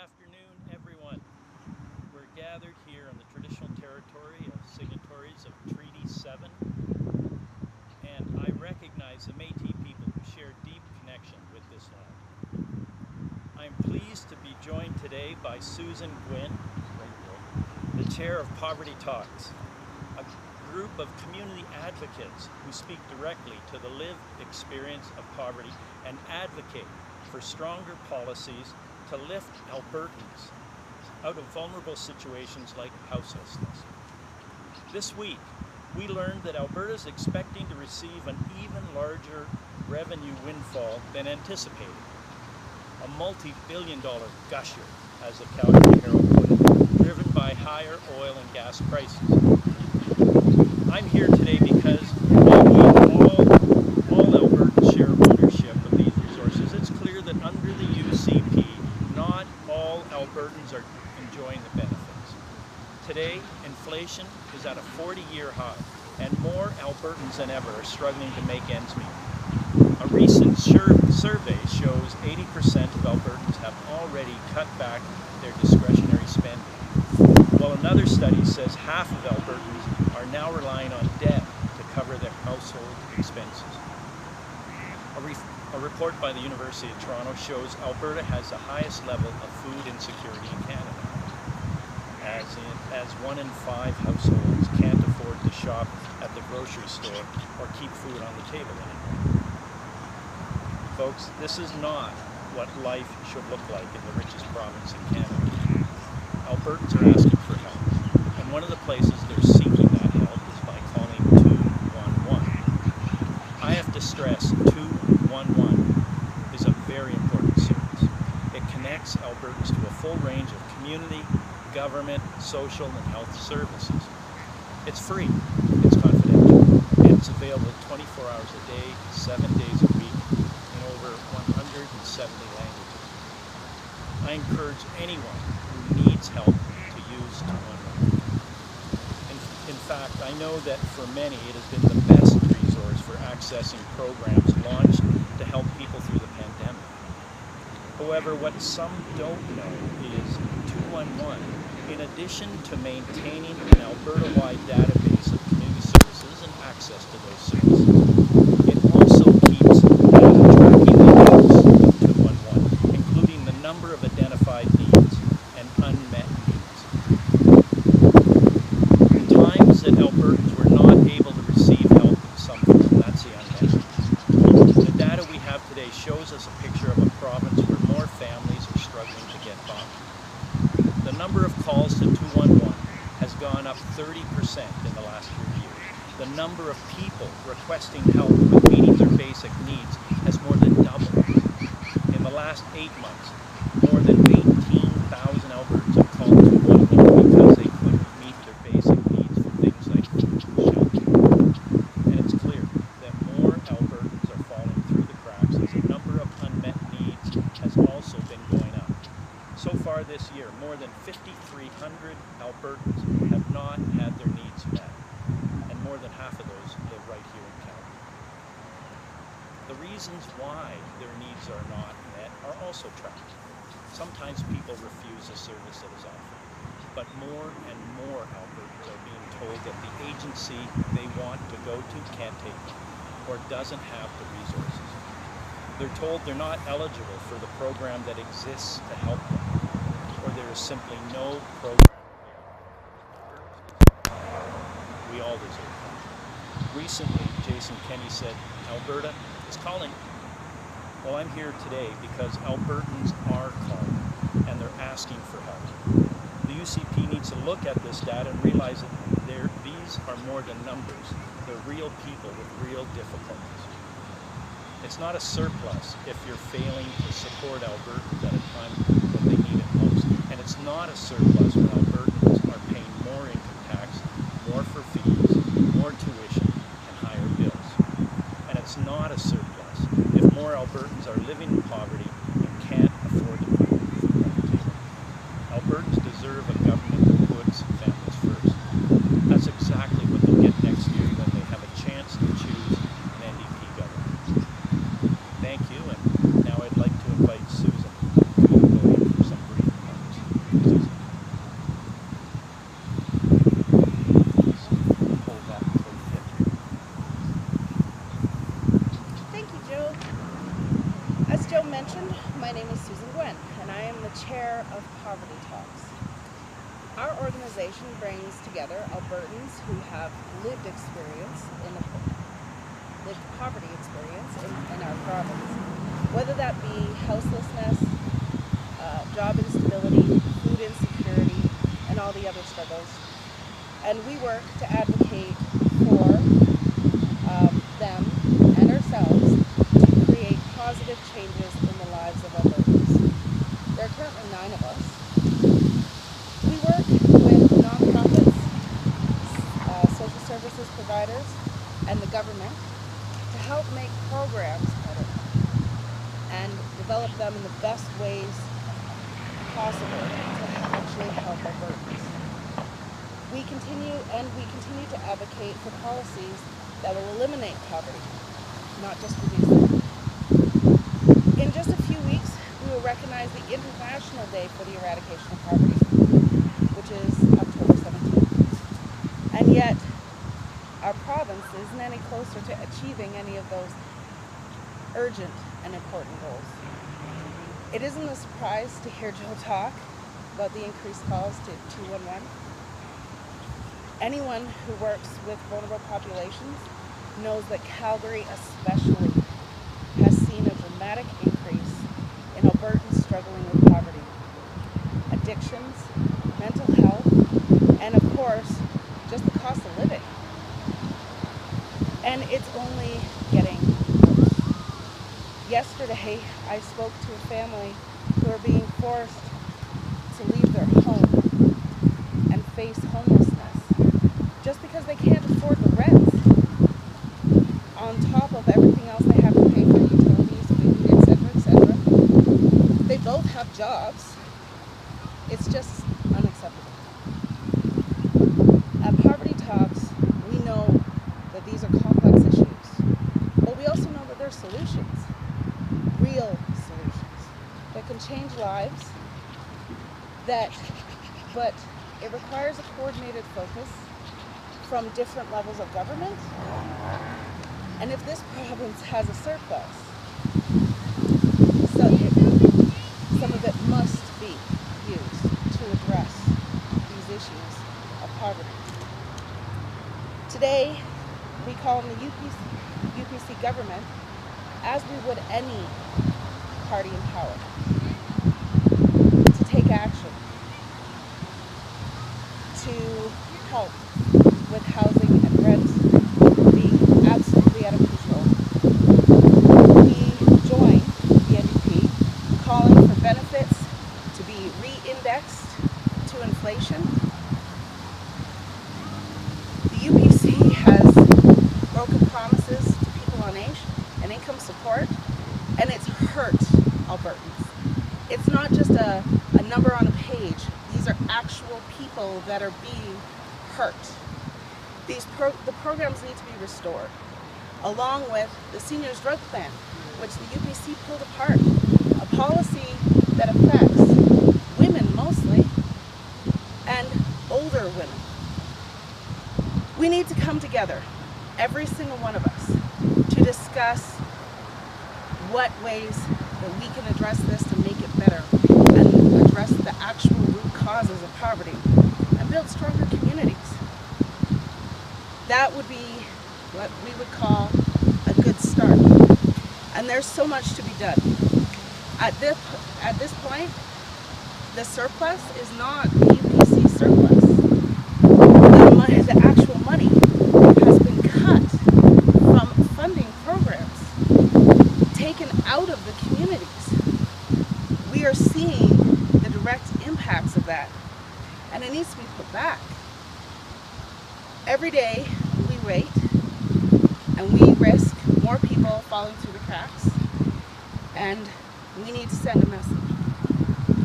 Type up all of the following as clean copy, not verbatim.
afternoon, everyone. We're gathered here on the traditional territory of signatories of Treaty 7, and I recognize the Métis people who share deep connection with this land. I'm pleased to be joined today by Susan Gwynn, the chair of Poverty Talks, a group of community advocates who speak directly to the lived experience of poverty and advocate for stronger policies to lift Albertans out of vulnerable situations like houselessness. This week, we learned that Alberta is expecting to receive an even larger revenue windfall than anticipated. A multi-billion-dollar gusher, as the Calgary Herald put it, driven by higher oil and gas prices. I'm here today because while all Albertans share ownership of these resources, it's clear that under the UCP, not all Albertans are enjoying the benefits. Today, inflation is at a 40-year high, and more Albertans than ever are struggling to make ends meet. A recent survey shows 80% of Albertans have already cut back their discretionary spending, while another study says half of Albertans are now relying on debt to cover their household expenses. A report by the University of Toronto shows Alberta has the highest level of food insecurity in Canada, as 1 in 5 households can't afford to shop at the grocery store or keep food on the table anymore. Folks, this is not what life should look like in the richest province in Canada. Albertans are asking for help, and one of the places they're seeking that help is by calling 211. I have to stress 211 is a very important service. It connects Albertans to a full range of community, government, social, and health services. It's free, it's confidential, and it's available 24 hours a day, 7 days a week, in over 170 languages. I encourage anyone who needs help to use 211. In fact, I know that for many it has been the best resource for accessing programs launched to help people through the pandemic. However, what some don't know is 211, in addition to maintaining an Alberta-wide database of community services and access to those services, it also keeps tracking the use of 211, including the number of identified needs and unmet needs. In times that Albertans were not able to receive help in some form, that's the unmet needs. The data we have today shows us a picture of a province where more families are struggling to get by. The number of calls to 211 has gone up 30% in the last few years. The number of people requesting help with meeting their basic needs has more than doubled. In the last 8 months, more than 18,000 Albertans have called 211 because they couldn't meet their basic needs for things like food and shelter. And it's clear that more Albertans are falling through the cracks as the number of unmet needs has also been going up. So far this year, more than 5,300 Albertans have not had their needs met, and more than half of those live right here in Calgary. The reasons why their needs are not met are also tragic. Sometimes people refuse a service that is offered, but more and more Albertans are being told that the agency they want to go to can't take them, or doesn't have the resources. They're told they're not eligible for the program that exists to help them, or there is simply no program. We all deserve that. Recently, Jason Kenney said, "Alberta is calling." Well, I'm here today because Albertans are calling, and they're asking for help. The UCP needs to look at this data and realize that these are more than numbers. They're real people with real difficulties. It's not a surplus if you're failing to support Albertans at a time when they need it most. And it's not a surplus when Albertans are paying more income tax, more for fees, more tuition, and higher bills. And it's not a surplus if more Albertans are living in poverty and can't afford to put food on the table. Albertans deserve a government that puts families first. That's exactly what they'll get next year when they have a chance to choose an NDP government. Thank you, and now I'd like to invite Susan to go in for some brief Poverty Talks. Our organization brings together Albertans who have lived poverty experience in our province, whether that be houselessness, job instability, food insecurity, and all the other struggles. And we work to advocate for them and ourselves to create positive changes in the lives of Albertans. There are currently 9 of us. We work with nonprofits, social services providers, and the government to help make programs better and develop them in the best ways possible to actually help Albertans. We continue to advocate for policies that will eliminate poverty, not just reduce it. In just a few weeks, we will recognize the International Day for the Eradication of Poverty, which is October 17th. And yet, our province isn't any closer to achieving any of those urgent and important goals. It isn't a surprise to hear Joe talk about the increased calls to 211. Anyone who works with vulnerable populations knows that Calgary especially has seen a dramatic increase in Albertans struggling with poverty, addictions, mental health, and of course, just the cost of living. And it's only getting worse. Yesterday, I spoke to a family who are being forced to leave their home and face homelessness just because they can't afford the rent, on top of everything else they have to pay for utilities, food, etc., etc. They both have jobs. It's just unacceptable. At Poverty Talks, we know that these are complex issues, but we also know that there are solutions, real solutions, that can change lives, but it requires a coordinated focus from different levels of government. And if this province has a surplus, some of it must be used to address these issues of poverty. Today, we call on the UPC government, as we would any party in power, to take action to help with housing and rents being absolutely out of control. We join the NDP calling for benefits to be re-indexed to inflation. The UPC has broken promises to people on age and income support, and it's hurt Albertans. It's not just a number on a page. These are actual people that are being hurt. The programs need to be restored, along with the seniors drug plan, which the UPC pulled apart, a policy that affects women mostly, and older women. We need to come together, every single one of us, to discuss what ways that we can address this to make it better and address the actual root causes of poverty and build stronger communities. That would be what we would call a good start. And there's so much to be done. At this point, the surplus is not the UPC surplus. The actual money has been cut from funding programs, taken out of the communities. We are seeing the direct impacts of that, and it needs to be put back. Every day we wait, and we risk more people falling through the cracks, and we need to send a message.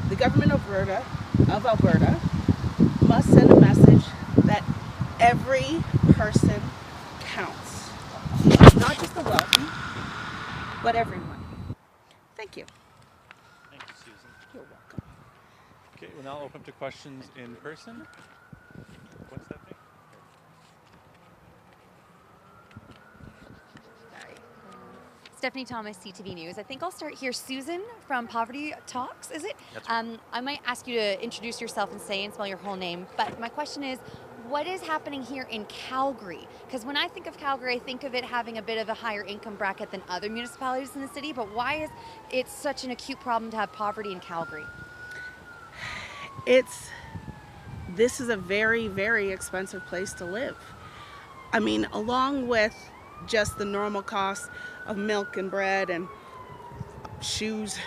The government of Alberta must send a message that every person counts. Not just the wealthy, but everyone. Thank you. Thank you, Susan. You're welcome. Okay, we'll now open up to questions in person. What's that thing? Sorry. Stephanie Thomas, CTV News. I think I'll start here. Susan from Poverty Talks, is it? That's right. I might ask you to introduce yourself and say and spell your whole name, but my question is, what is happening here in Calgary? Because when I think of Calgary, I think of it having a bit of a higher income bracket than other municipalities in the city, but why is it such an acute problem to have poverty in Calgary? This is a very, very expensive place to live. I mean, along with just the normal costs of milk and bread and shoes,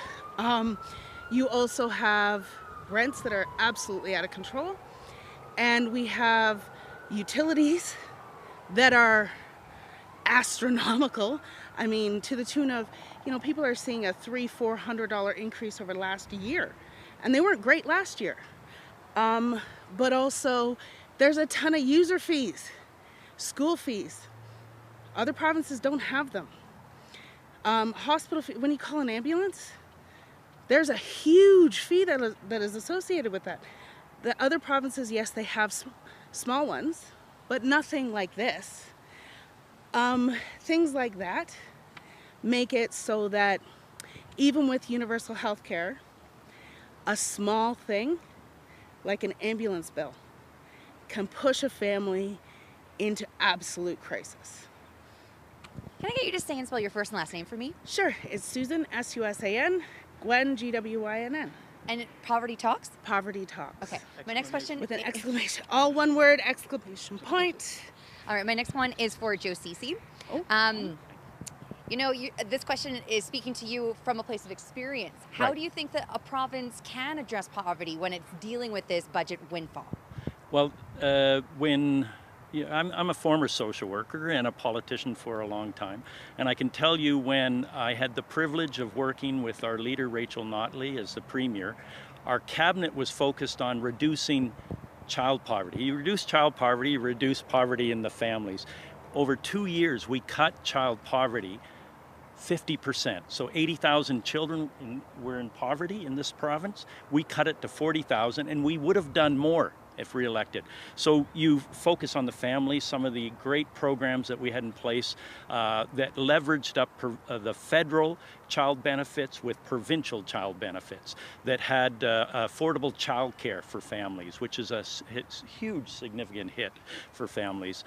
you also have rents that are absolutely out of control, and we have utilities that are astronomical. I mean, to the tune of, people are seeing a $300-400 increase over the last year, and they weren't great last year. But also, there's a ton of user fees, school fees. Other provinces don't have them. Hospital fee, when you call an ambulance, there's a huge fee that is associated with that. The other provinces, yes, they have small ones, but nothing like this. Things like that make it so that even with universal health care, a small thing like an ambulance bill can push a family into absolute crisis. Can I get you to say and spell your first and last name for me? Sure, it's Susan, S-U-S-A-N, Gwen, G-W-I-N-N. And Poverty Talks? Poverty Talks. Okay, my next question... With an exclamation, all one word, exclamation point. All right, my next one is for Joe Ceci. Oh. This question is speaking to you from a place of experience. How do you think that a province can address poverty when it's dealing with this budget windfall? Well, I'm a former social worker and a politician for a long time, and I can tell you when I had the privilege of working with our leader Rachel Notley as the Premier, our cabinet was focused on reducing child poverty. You reduce child poverty, you reduce poverty in the families. Over 2 years, we cut child poverty 50%. So 80,000 children were in poverty in this province. We cut it to 40,000, and we would have done more if re-elected. So you focus on the family, some of the great programs that we had in place that leveraged up the federal child benefits with provincial child benefits, that had affordable child care for families, which is a huge significant hit for families.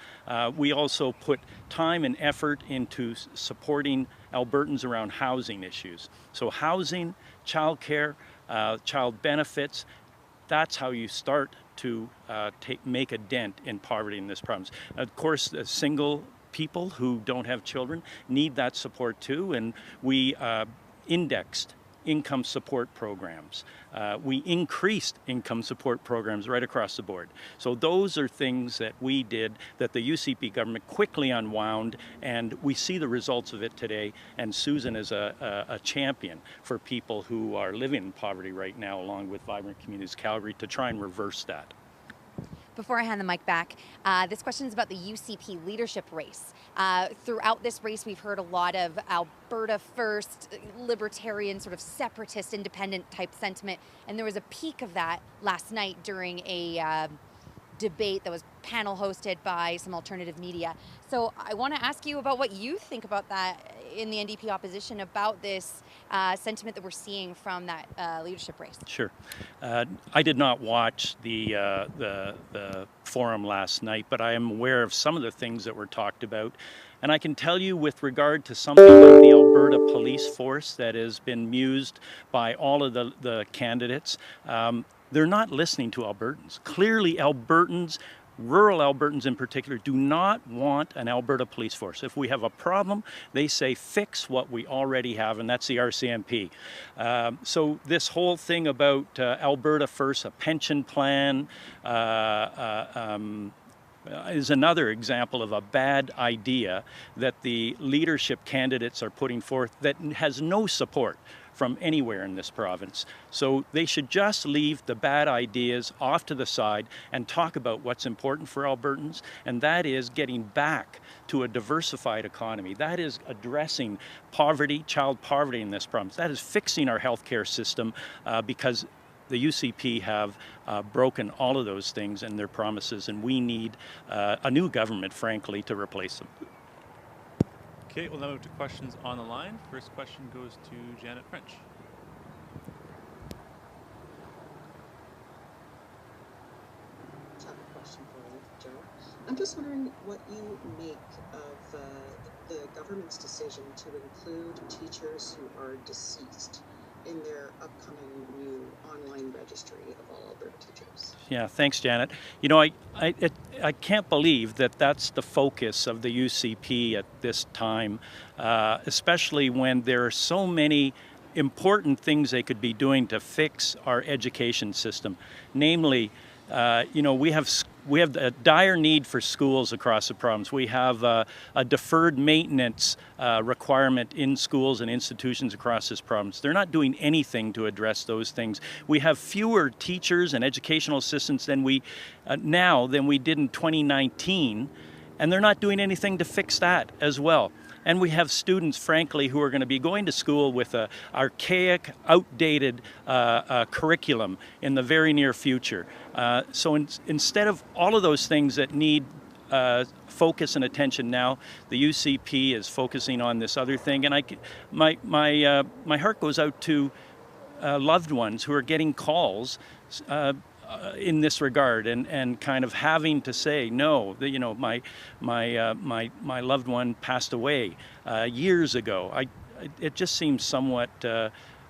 We also put time and effort into supporting Albertans around housing issues. So housing, child care, child benefits, that's how you start to make a dent in poverty in this province. Of course, single people who don't have children need that support too, and we indexed income support programs. We increased income support programs right across the board. So those are things that we did that the UCP government quickly unwound, and we see the results of it today. And Susan is a champion for people who are living in poverty right now, along with Vibrant Communities Calgary, to try and reverse that. Before I hand the mic back, this question is about the UCP leadership race. Throughout this race, we've heard a lot of Alberta first, libertarian, sort of separatist, independent type sentiment, and there was a peak of that last night during a debate that was panel hosted by some alternative media. So I want to ask you about what you think about that in the NDP opposition, about this sentiment that we're seeing from that leadership race. Sure. I did not watch the forum last night, but I am aware of some of the things that were talked about. And I can tell you, with regard to something like the Alberta police force that has been mused by all of the candidates, they're not listening to Albertans. Clearly, Albertans, rural Albertans in particular, do not want an Alberta police force. If we have a problem, they say fix what we already have, and that's the RCMP. So this whole thing about Alberta First, a pension plan, is another example of a bad idea that the leadership candidates are putting forth that has no support from anywhere in this province. So they should just leave the bad ideas off to the side and talk about what's important for Albertans, and that is getting back to a diversified economy. That is addressing poverty, child poverty in this province. That is fixing our healthcare system because the UCP have broken all of those things and their promises, and we need a new government, frankly, to replace them. Okay, we'll now move to questions on the line. First question goes to Janet French. I have a question for you, Joe. I'm just wondering what you make of the government's decision to include teachers who are deceased in their upcoming new online registry of all Alberta teachers. Yeah, thanks, Janet. You know, I can't believe that that's the focus of the UCP at this time, especially when there are so many important things they could be doing to fix our education system. Namely, you know, we have a dire need for schools across the province. We have a deferred maintenance requirement in schools and institutions across this province. They're not doing anything to address those things. We have fewer teachers and educational assistants than we now than we did in 2019, and they're not doing anything to fix that as well. And we have students, frankly, who are going to be going to school with an archaic, outdated curriculum in the very near future. So instead of all of those things that need focus and attention now, the UCP is focusing on this other thing. And my heart goes out to loved ones who are getting calls in this regard, and kind of having to say no. You know, my loved one passed away years ago. It just seems somewhat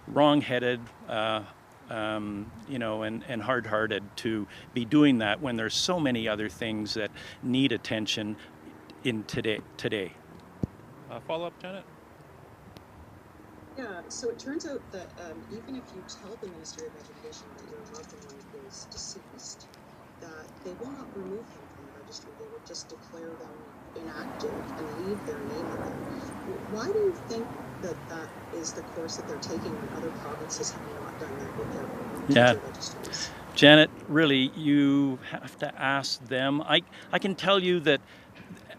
wrong-headed, you know, and hard-hearted to be doing that when there's so many other things that need attention in today. Follow-up, Janet? Yeah, so it turns out that even if you tell the Ministry of Education that your loved one is deceased, that they will not remove them from the registry. They will just declare them inactive and leave their name in there. Why do you think that that is the course that they're taking when other provinces have not done that with their teacher registries? Janet, really, you have to ask them. I can tell you that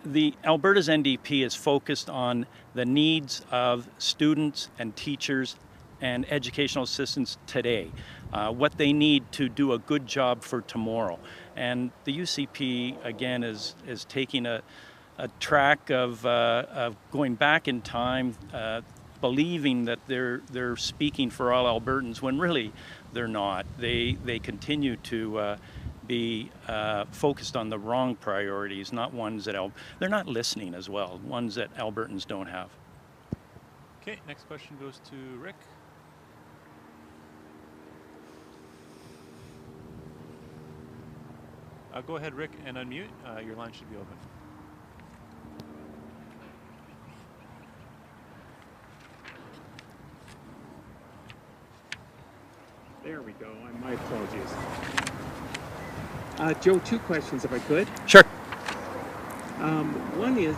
the Alberta's NDP is focused on the needs of students and teachers and educational assistants today, what they need to do a good job for tomorrow. And the UCP, again, is taking a track of going back in time, believing that they're speaking for all Albertans, when really they're not. They continue to be focused on the wrong priorities, not ones that they're not listening as well, ones that Albertans don't have. Okay, next question goes to Rick. Go ahead, Rick, and unmute. Your line should be open. There we go. My apologies. Joe, two questions if I could. Sure. One is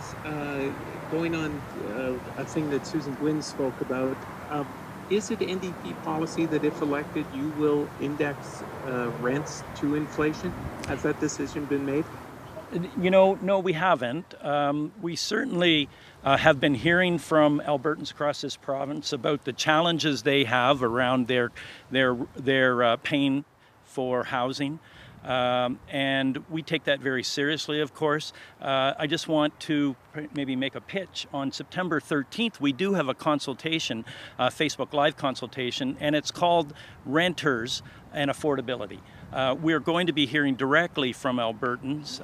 going on a thing that Susan Gwynn spoke about. Is it NDP policy that if elected, you will index rents to inflation? Has that decision been made? You know, no, we haven't. We certainly have been hearing from Albertans across this province about the challenges they have around their paying for housing. And we take that very seriously, of course. I just want to maybe make a pitch. On September 13th, we do have a consultation, Facebook Live consultation, and it's called Renters and Affordability. We're going to be hearing directly from Albertans,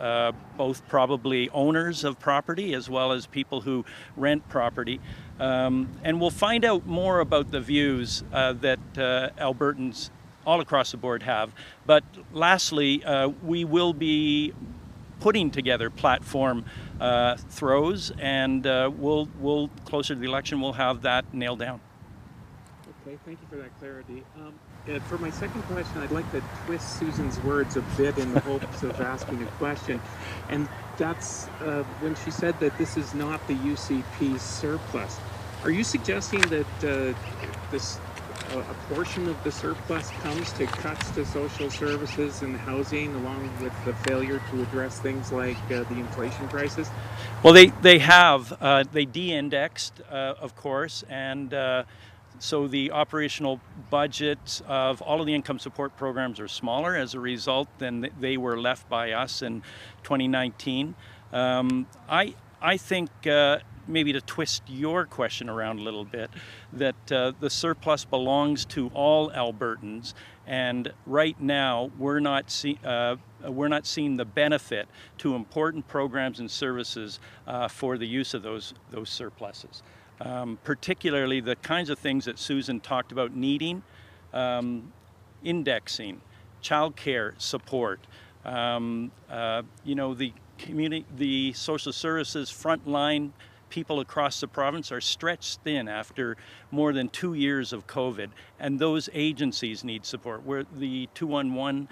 both probably owners of property as well as people who rent property. And we'll find out more about the views that Albertans all across the board have. But lastly, we will be putting together platform throws, and we'll closer to the election, we'll have that nailed down. Okay, thank you for that clarity. For my second question, I'd like to twist Susan's words a bit in the hopes of asking a question. And that's when she said that this is not the UCP's surplus. Are you suggesting that a portion of the surplus comes to cuts to social services and housing, along with the failure to address things like the inflation crisis? Well, they have. They de-indexed, of course, and so the operational budgets of all of the income support programs are smaller as a result than they were left by us in 2019. I think maybe to twist your question around a little bit, that the surplus belongs to all Albertans, and right now we're not seeing the benefit to important programs and services for the use of those surpluses. Particularly the kinds of things that Susan talked about needing, indexing, childcare support, the social services frontline people across the province are stretched thin after more than 2 years of COVID, and those agencies need support. Where the 211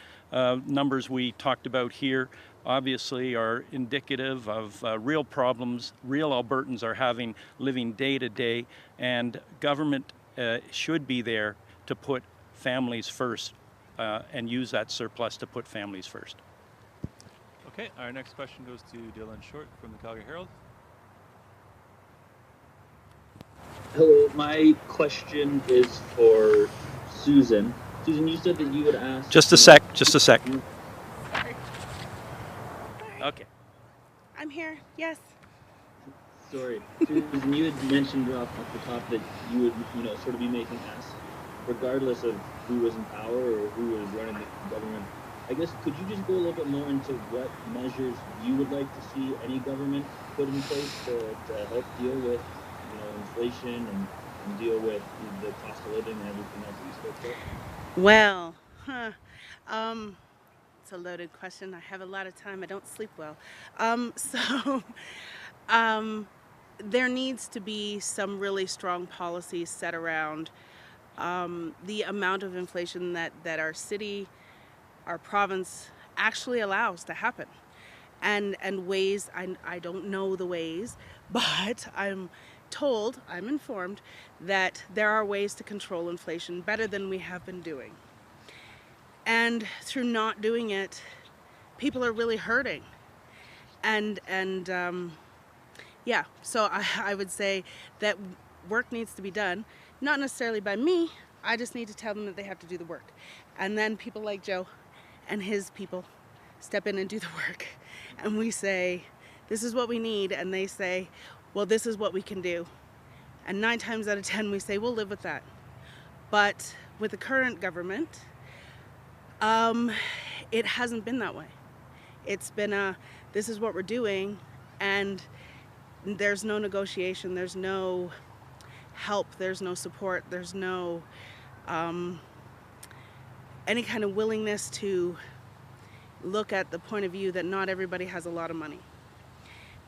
numbers we talked about here obviously are indicative of real problems real Albertans are having living day to day, and government should be there to put families first and use that surplus to put families first. Okay, our next question goes to Dylan Short from the Calgary Herald. Hello, my question is for Susan. Susan, you said that you would ask... Just a sec. Sorry. Okay. I'm here, yes. Sorry. Susan, you had mentioned off the top that you would, sort of be making asks, regardless of who was in power or who was running the government. I guess, could you just go a little bit more into what measures you would like to see any government put in place to help deal with inflation and deal with the cost of living and everything else that you spoke about? Well, it's a loaded question. I have a lot of time. I don't sleep well. There needs to be some really strong policies set around the amount of inflation that our city, our province actually allows to happen. And ways, I don't know the ways, but I'm informed that there are ways to control inflation better than we have been doing. And through not doing it, people are really hurting. Yeah, so I would say that work needs to be done, not necessarily by me. I just need to tell them that they have to do the work. And then people like Joe and his people step in and do the work. And we say, this is what we need. And they say, well, this is what we can do. And 9 times out of 10, we say, we'll live with that. But with the current government, it hasn't been that way. It's been this is what we're doing, and there's no negotiation, there's no help, there's no support, there's no any kind of willingness to look at the point of view that not everybody has a lot of money.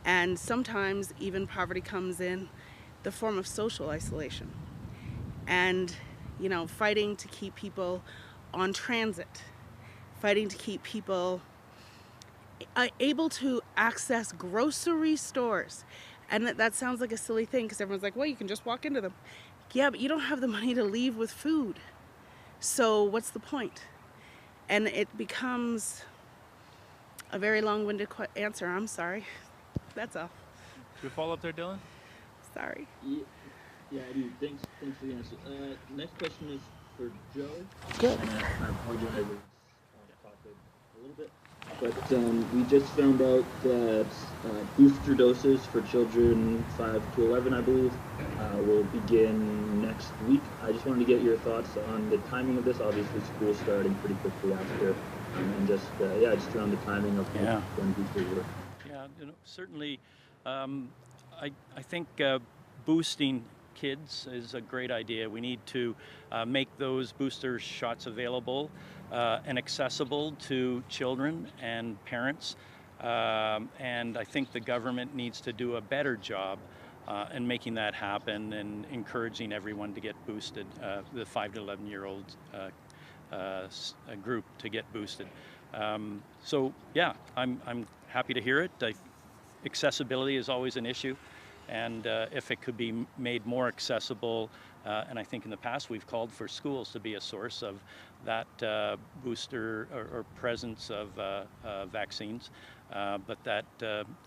And sometimes even poverty comes in the form of social isolation and, fighting to keep people on transit, fighting to keep people able to access grocery stores. And that sounds like a silly thing because everyone's like, well, you can just walk into them. Yeah, but you don't have the money to leave with food. So what's the point? And it becomes a very long-winded answer. I'm sorry. That's all. Should we follow up there, Dylan? Sorry. Yeah, I do. Thanks for the answer. Next question is for Joe. Good. And I apologize, I was off topic a little bit. But we just found out that booster doses for children 5 to 11, I believe, will begin next week. I just wanted to get your thoughts on the timing of this. Obviously, school's starting pretty quickly after, and just around the timing of when boosters work. Yeah, certainly, I think boosting kids is a great idea. We need to make those booster shots available and accessible to children and parents. And I think the government needs to do a better job in making that happen and encouraging everyone to get boosted, the 5 to 11-year-old group to get boosted. So yeah, I'm happy to hear it. Accessibility is always an issue, and if it could be made more accessible, and I think in the past we've called for schools to be a source of that booster or presence of vaccines, but that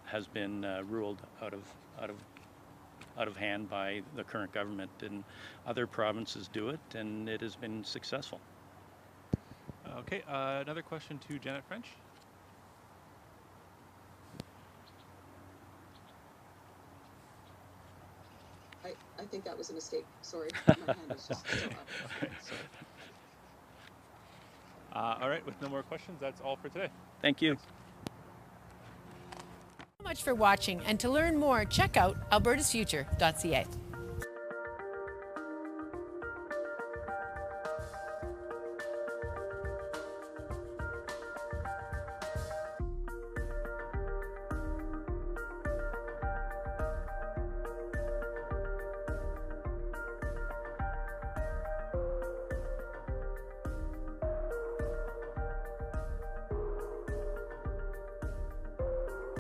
has been ruled out of hand by the current government, and other provinces do it, and it has been successful. Okay, another question to Janet French. think that was a mistake. Sorry, my hand is just still up. Okay, sorry. All right, with no more questions, that's all for today. Thank you. So much for watching, and to learn more, check out albertasfuture.ca.